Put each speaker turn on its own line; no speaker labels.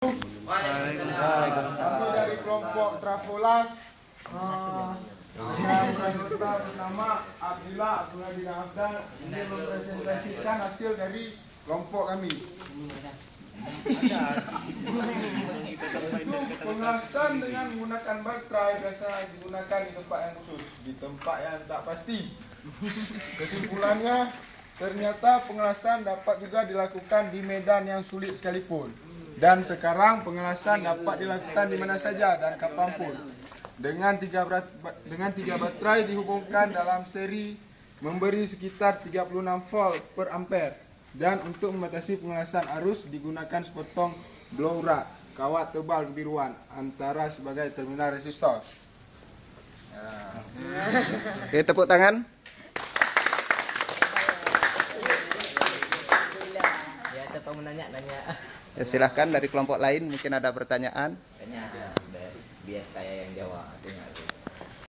Kami dari kelompok Trafolas yang beranggota bernama Abdillah Abdul Hadi Abdan ingin mempresentasikan hasil dari kelompok kami. Untuk pengelasan dengan menggunakan baterai biasa digunakan di tempat yang khusus, di tempat yang tak pasti. Kesimpulannya, ternyata pengelasan dapat juga dilakukan di medan yang sulit sekalipun. Dan sekarang pengelasan dapat dilakukan di mana saja dan kapanpun. Dengan tiga baterai dihubungkan dalam seri memberi sekitar 36 volt per ampere. Dan untuk membatasi pengelasan arus digunakan sepotong blow rod kawat tebal kebiruan antara sebagai terminal resistor.
Oke, tepuk tangan.
Ya, siapa mau nanya?
Ya, silahkan dari kelompok lain mungkin ada pertanyaan.
Biar saya yang jawab.